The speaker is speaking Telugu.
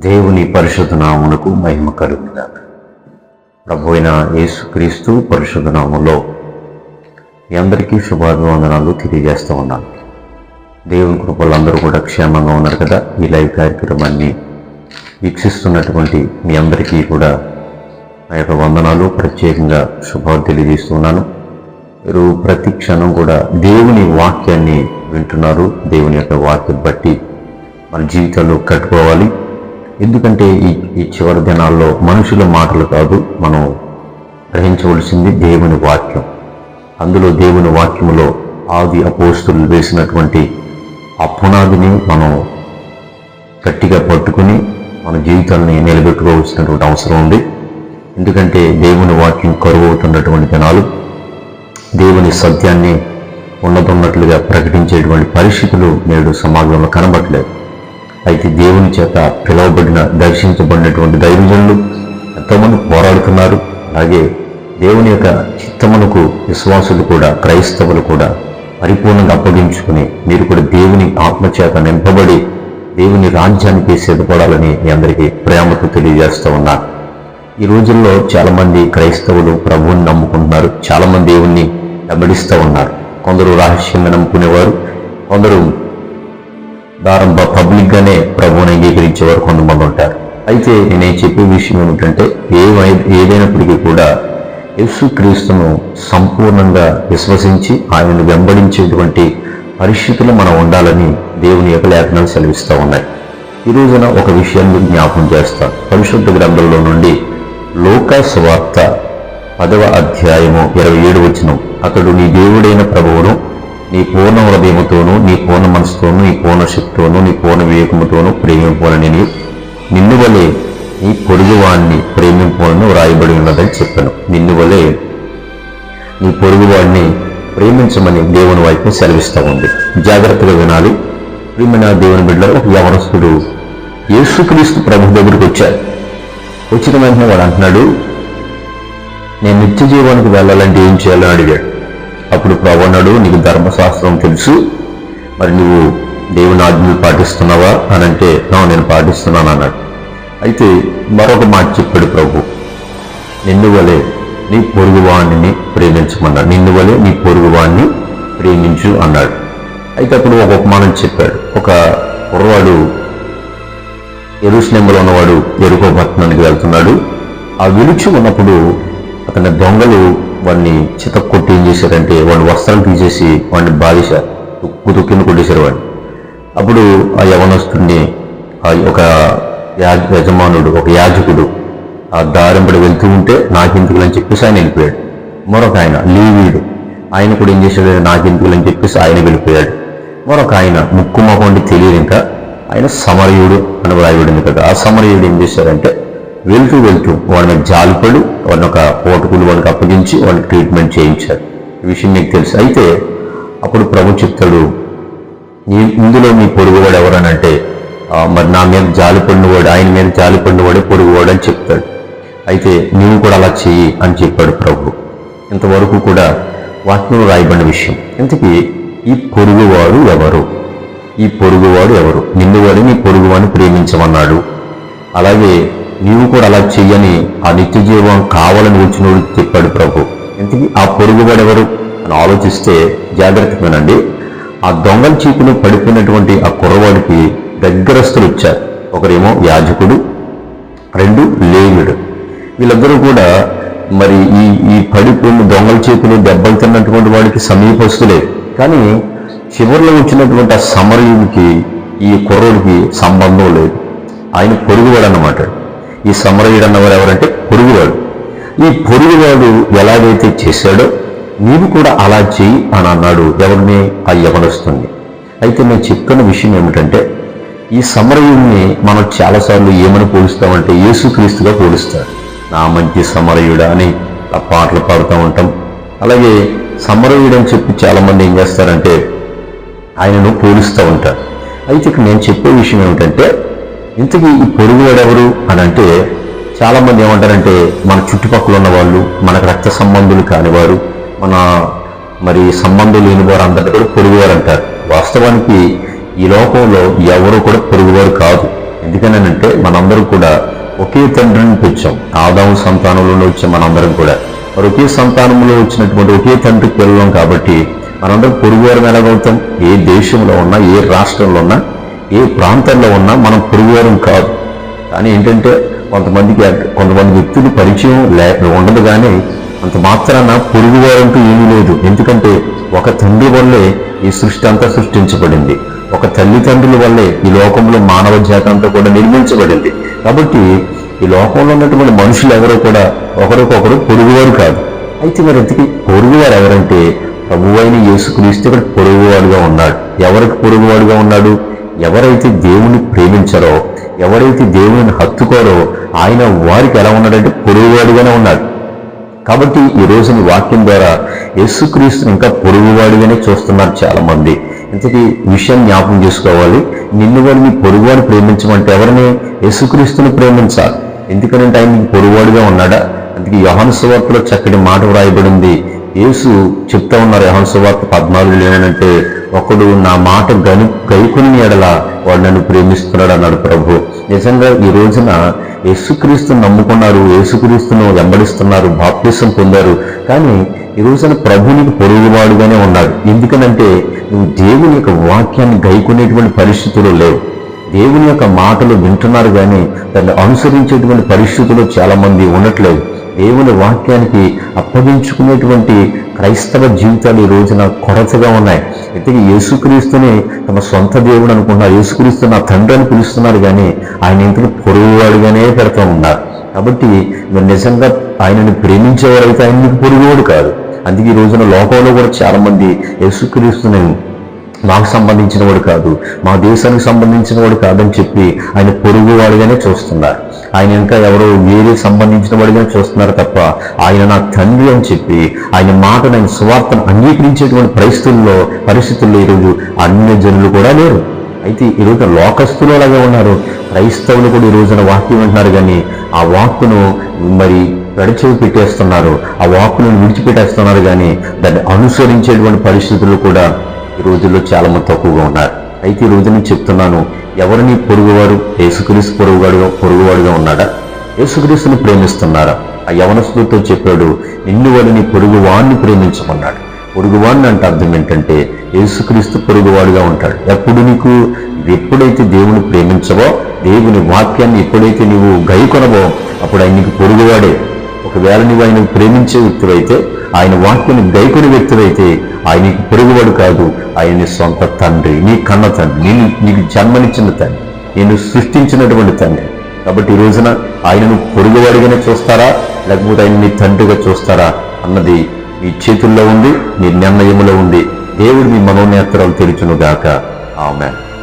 దేవుని పరిశుద్ధ నామమునకు మహిమ కలుగునుగాక. ప్రభువైన యేసుక్రీస్తు పరిశుద్ధ నామములో మీ అందరికీ శుభాభివందనాలు తెలియజేస్తూ ఉన్నాను. దేవుని కృపలు అందరూ కూడా క్షేమంగా ఉన్నారు కదా. ఈ లైవ్ కార్యక్రమాన్ని వీక్షిస్తున్నటువంటి మీ అందరికీ కూడా నా యొక్క వందనాలు, ప్రత్యేకంగా శుభాలు తెలియజేస్తున్నాను. మీరు ప్రతి క్షణం కూడా దేవుని వాక్యాన్ని వింటున్నారు. దేవుని యొక్క వాక్యం బట్టి మన జీవితాల్లో కట్టుకోవాలి. ఎందుకంటే ఈ చివరి దినాల్లో మనుషుల మాటలు కాదు, మనం గ్రహించవలసింది దేవుని వాక్యం. అందులో దేవుని వాక్యములో ఆది అపోస్తులు వేసినటువంటి ఆ పునాదిని మనం గట్టిగా పట్టుకుని మన జీవితాన్ని నిలబెట్టుకోవాల్సినటువంటి అవసరం ఉంది. ఎందుకంటే దేవుని వాక్యం కరువు అవుతున్నటువంటి దినాలు, దేవుని సత్యాన్ని ఉన్నతున్నట్లుగా ప్రకటించేటువంటి పరిస్థితులు నేడు సమాజంలో కనబడలేదు. అయితే దేవుని చేత పిలువబడిన, దర్శించబడినటువంటి దైవజనులు ఎంతోమంది పోరాడుతున్నారు. అలాగే దేవుని యొక్క చిత్తమునకు విశ్వాసులు కూడా, క్రైస్తవులు కూడా పరిపూర్ణంగా అప్పగించుకుని మీరు కూడా దేవుని ఆత్మచేత నింపబడి దేవుని రాజ్యానికి సిద్ధపడాలని మీ అందరికీ ప్రేమతో తెలియజేస్తూ ఉన్నారు. ఈ రోజుల్లో చాలామంది క్రైస్తవులు ప్రభువుని నమ్ముకుంటున్నారు, చాలామంది దేవుణ్ణి వెంబడిస్తూ ఉన్నారు. కొందరు రహస్యంగా నమ్ముకునేవారు, కొందరు పబ్లిక్గానే ప్రభువుని అంగీకరించేవారు కొంతమంది ఉంటారు. అయితే నేను చెప్పే విషయం ఏమిటంటే, ఏదైనప్పటికీ కూడా యేసుక్రీస్తును సంపూర్ణంగా విశ్వసించి ఆయనను వెంబడించేటువంటి పరిస్థితులు మనం ఉండాలని దేవుని యొక్క లేఖనాలు సెలవిస్తూ ఉన్నాయి. ఈ రోజున ఒక విషయాన్ని జ్ఞాపకం చేస్తాను. పరిశుద్ధ గ్రంథంలో నుండి లూకా సువార్త 10వ అధ్యాయము 27వ వచనం. అతడు నీ దేవుడైన ప్రభువును నీ పూర్ణ హృదయముతోనూ, నీ పూర్ణ మనసుతోనూ, నీ పూర్ణ శక్తితోనూ, నీ పూర్ణ వివేకముతోనూ ప్రేమింపునని నిన్ను వలె నీ పొరుగువాడిని ప్రేమింపునని వ్రాయబడి ఉన్నదని చెప్పాను. నిన్ను వలె నీ పొరుగువాడిని ప్రేమించమని దేవుని వైపు సెలవిస్తూ ఉంది. జాగ్రత్తగా వినాలి. ప్రియమైన దేవుని బిడ్డలు, ఒక యవనస్తుడు యేసుక్రీస్తు ప్రభు దగ్గరికి వచ్చాడు. వచ్చిన వెంటనే వాడు అంటున్నాడు, నేను నిత్య జీవానికి వెళ్ళాలంటే ఏం చేయాలని అడిగాడు. అప్పుడు ప్రభు అన్నాడు, నీకు ధర్మశాస్త్రం తెలుసు, మరి నువ్వు దేవుని ఆజ్ఞలు పాటిస్తున్నావా అని అంటే, నేను పాటిస్తున్నాను అన్నాడు. అయితే మరొక మాట చెప్పాడు ప్రభు, నిన్ను వలె నీ పొరుగువాణ్ణి ప్రేమించమన్నాడు. నిన్ను వలె నీ పొరుగువాణ్ణి ప్రేమించు అన్నాడు. అయితే అప్పుడు ఒక ఉపమానం చెప్పాడు. ఒక కుర్రవాడు యెరూషలేములో ఉన్నవాడు యెరికో పట్టణానికి వెళ్తున్నాడు. ఆ వెలుచు ఉన్నప్పుడు అతని దొంగలు వాడిని చితక్కొట్టి ఏం చేశారంటే, వాడి వస్త్రాలు తీసేసి వాడిని బాధేశారు, తుక్కిన కొట్టేశారు వాడిని. అప్పుడు ఆ యవనస్తుడిని ఒక యజమానుడు, ఒక యాజకుడు ఆ దారింపడి వెళ్తూ ఉంటే నాకెందుకులని చెప్పేసి ఆయన వెళ్ళిపోయాడు. మరొక ఆయన లేవీయుడు, ఆయన కూడా ఏం చేశాడు, నాకెందుకులని చెప్పేసి ఆయన వెళ్ళిపోయాడు. మరొక ఆయన ముక్కు మొహండి తెలియదు, ఇంకా ఆయన సమరయుడు అని వ్రాయబడింది కదా. ఆ సమరయుడు ఏం చేశారంటే, వెళ్తూ వాడి మీద జాలిపడి వాడిని ఒక పోటుకులు వాడికి అప్పగించి వాడిని ట్రీట్మెంట్ చేయించారు. ఈ విషయం మీకు తెలుసు. అయితే అప్పుడు ప్రభు చెప్తాడు, ఇందులో మీ పొరుగువాడు ఎవరనంటే, మరి నా మీద జాలిపడినవాడు, ఆయన మీద జాలిపడినవాడే పొరుగువాడు అని చెప్తాడు. అయితే నీవు కూడా అలా చెయ్యి అని చెప్పాడు ప్రభు. ఇంతవరకు కూడా వాక్యంలో రాయబడిన విషయం. ఇంతకీ ఈ పొరుగువాడు ఎవరు? ఈ పొరుగువాడు ఎవరు? నిన్ను వాడి నీ పొరుగువాడిని ప్రేమించమన్నాడు. అలాగే నీవు కూడా అలా చెయ్యని ఆ నిత్య జీవం కావాలని వచ్చినోడు చెప్పాడు ప్రభు. ఇంతకీ ఆ పొరుగువాడు ఎవరు అని ఆలోచిస్తే జాగ్రత్తగా వినండి. ఆ దొంగల చీపులు పడిపోయినటువంటి ఆ కుర్రవాడికి దగ్గరస్తులు వచ్చారు. ఒకరేమో యాజకుడు, 2 లేవీయుడు. వీళ్ళందరూ కూడా మరి ఈ పడిపోయిన దొంగల చేతులు దెబ్బలు తిన్నటువంటి వాడికి సమీపస్తులే. కానీ చివరిలో వచ్చినటువంటి ఆ సమరయుడికి ఈ కుర్రోడికి సంబంధం లేదు. ఆయన పొరుగువాడు అన్నమాట. ఈ సమరయుడు అన్నవారు ఎవరంటే పొరుగువాడు. ఈ పొరుగువాడు ఎలాగైతే చేశాడో నీవు కూడా అలా చెయ్యి అని అన్నాడు. ఎవరిని? ఆ యవనస్తుని. అయితే నేను చెప్తున్న విషయం ఏమిటంటే, ఈ సమరయుడిని మనం చాలాసార్లు ఏమని పోలుస్తామంటే యేసుక్రీస్తుగా పోలుస్తారు. నా మంచి సమరయుడా అని ఆ పాటలు పాడుతూ ఉంటాం. అలాగే సమరయుడు అని చెప్పి చాలామంది ఏం చేస్తారంటే ఆయనను పోలుస్తూ ఉంటారు. అయితే ఇక్కడ నేను చెప్పే విషయం ఏమిటంటే, ఇంతకీ ఈ పొరుగువాడు ఎవరు అని అంటే, చాలామంది ఏమంటారంటే మన చుట్టుపక్కల ఉన్న వాళ్ళు, మనకు రక్త సంబంధులు కానివారు, మరి సంబంధం లేని వారు అందరినీ కూడా పొరుగువారు అంటారు. వాస్తవానికి ఈ లోకంలో ఎవరు కూడా పొరుగువారు కాదు. ఎందుకనంటే మనందరం కూడా ఒకే తండ్రి నుంచి వచ్చాం. ఆదాము సంతానంలో వచ్చాం మనందరం కూడా. మరి ఒకే సంతానంలో వచ్చినటువంటి ఒకే తండ్రి పిల్లలం కాబట్టి మనందరం పొరుగువారం ఎలాగవుతాం? ఏ దేశంలో ఉన్నా, ఏ రాష్ట్రంలో ఉన్నా, ఏ ప్రాంతంలో ఉన్నా మనం పొరుగువారం కాదు. కానీ ఏంటంటే కొంతమంది వ్యక్తులు పరిచయం ఉండదు, కానీ అంత మాత్రాన పొరుగువారంటూ ఏమీ లేదు. ఎందుకంటే ఒక తండ్రి వల్లే ఈ సృష్టి అంతా సృష్టించబడింది. ఒక తల్లిదండ్రుల వల్లే ఈ లోకంలో మానవ జాతి అంతా కూడా నిర్మించబడింది. కాబట్టి ఈ లోకంలో ఉన్నటువంటి మనుషులు ఎవరో కూడా ఒకరికొకరు పొరుగువారు కాదు. అయితే మరి ఇంతకీ పొరుగువారు ఎవరంటే ప్రభువైన యేసుక్రీస్తు ఇక్కడ పొరుగువాడుగా ఉన్నాడు. ఎవరికి పొరుగువాడుగా ఉన్నాడు? ఎవరైతే దేవుని ప్రేమించారో, ఎవరైతే దేవుని హత్తుకోరో ఆయన వారికి ఎలా ఉన్నాడంటే పొరుగువాడుగానే ఉన్నాడు. కాబట్టి ఈ రోజుని వాక్యం ద్వారా యేసుక్రీస్తుని ఇంకా పొరుగువాడిగానే చూస్తున్నారు చాలా మంది. ఇంతకీ విషయం జ్ఞాపకం చేసుకోవాలి. నిన్ను వాడు నీ పొరుగువాడు ప్రేమించమంటే ఎవరిని? యేసుక్రీస్తుని ప్రేమించాలి. ఎందుకనంటే ఆయన నీకు పొరుగువాడుగా ఉన్నాడా? అందుకే యోహాను సువార్తలో చక్కటి మాట వ్రాయబడింది. యేసు చెప్తా ఉన్నారు యోహాను సువార్త 14 ఏమనంటే, ఒకడు నా మాట గైకొని ఎడల వాడు నన్ను ప్రేమిస్తున్నాడు అన్నాడు ప్రభు. నిజంగా ఈ రోజున యేసుక్రీస్తుని నమ్ముకున్నారు, యేసుక్రీస్తును వెంబడిస్తున్నారు, బాప్తిసం పొందారు. కానీ ఈ రోజున ప్రభునికి పొరుగువాడుగానే ఉన్నాడు. ఎందుకనంటే నువ్వు దేవుని యొక్క వాక్యాన్ని గైకొనేటువంటి పరిస్థితులు లేవు. దేవుని యొక్క మాటలు వింటున్నారు, కానీ దాన్ని అనుసరించేటువంటి పరిస్థితులు చాలా మంది ఉండట్లేదు. దేవుని వాక్యానికి అప్పగించుకునేటువంటి క్రైస్తవ జీవితాలు ఈ రోజున కొరతగా ఉన్నాయి. అయితే యేసుక్రీస్తుని తమ సొంత దేవుడు అనుకున్నారు, యేసుక్రీస్తు నా తండ్రి అని పిలుస్తున్నారు, కానీ ఆయన ఇంతకు పొరుగువాడుగానే పెడతా ఉన్నారు. కాబట్టి మీరు నిజంగా ఆయనని ప్రేమించేవారైతే ఆయన మీకు పొరుగువాడు కాదు. అందుకే ఈ రోజున లోకంలో కూడా చాలా మంది యేసుక్రీస్తుని మాకు సంబంధించిన వాడు కాదు, మా దేశానికి సంబంధించిన వాడు కాదని చెప్పి ఆయన పొరుగువాడిగానే చూస్తున్నారు. ఆయన ఇంకా ఎవరో వేరే సంబంధించిన వాడిగానే చూస్తున్నారు తప్ప ఆయన నా తండ్రి అని చెప్పి ఆయన మాటను, ఆయన సువార్తను అంగీకరించేటువంటి పరిస్థితుల్లో ఈరోజు అన్య జనులు కూడా లేరు. అయితే ఈరోజు లోకస్తులు అలాగే ఉన్నారు. క్రైస్తవులు కూడా ఈ రోజున వాక్యం వింటున్నారు, కానీ ఆ వాక్కును మరి పెడచెవి పెట్టేస్తున్నారు, ఆ వాక్కును విడిచిపెట్టేస్తున్నారు, కానీ దాన్ని అనుసరించేటువంటి పరిస్థితులు కూడా ఈ రోజుల్లో చాలా మంది తక్కువగా ఉన్నారు. అయితే ఈ రోజు నేను చెప్తున్నాను, ఎవరిని పొరుగువాడు? యేసుక్రీస్తు పొరుగువాడుగా ఉన్నాడా? యేసుక్రీస్తుని ప్రేమిస్తున్నారా? ఆ యవనస్తులతో చెప్పాడు, నిన్ను వాడు నీ పొరుగువాడిని ప్రేమించమన్నాడు. పొరుగువాడిని అంటే అర్థం ఏంటంటే యేసుక్రీస్తు పొరుగువాడుగా ఉంటాడు. ఎప్పుడైతే దేవుని ప్రేమించవో, దేవుని వాక్యాన్ని ఎప్పుడైతే నీవు గైకొనవో, అప్పుడు ఆయన నీకు పొరుగువాడే. ఒకవేళ నువ్వు ఆయన ప్రేమించే వ్యక్తులైతే, ఆయన వాక్యాన్ని గైకొని వ్యక్తులైతే ఆయన నీకు పొరుగువాడు కాదు, ఆయన నీ సొంత తండ్రి, నీ కన్న తండ్రి, నీకు జన్మనిచ్చిన తండ్రి, నేను సృష్టించినటువంటి తండ్రి. కాబట్టి ఈ రోజున ఆయనను పొరుగువాడిగానే చూస్తారా, లేకపోతే ఆయన నీ తండ్రిగా చూస్తారా అన్నది మీ చేతుల్లో ఉంది, మీ నిర్ణయంలో ఉంది. దేవుడు మీ మనోనేత్రాలు తెరుచును గాక. ఆమేన్.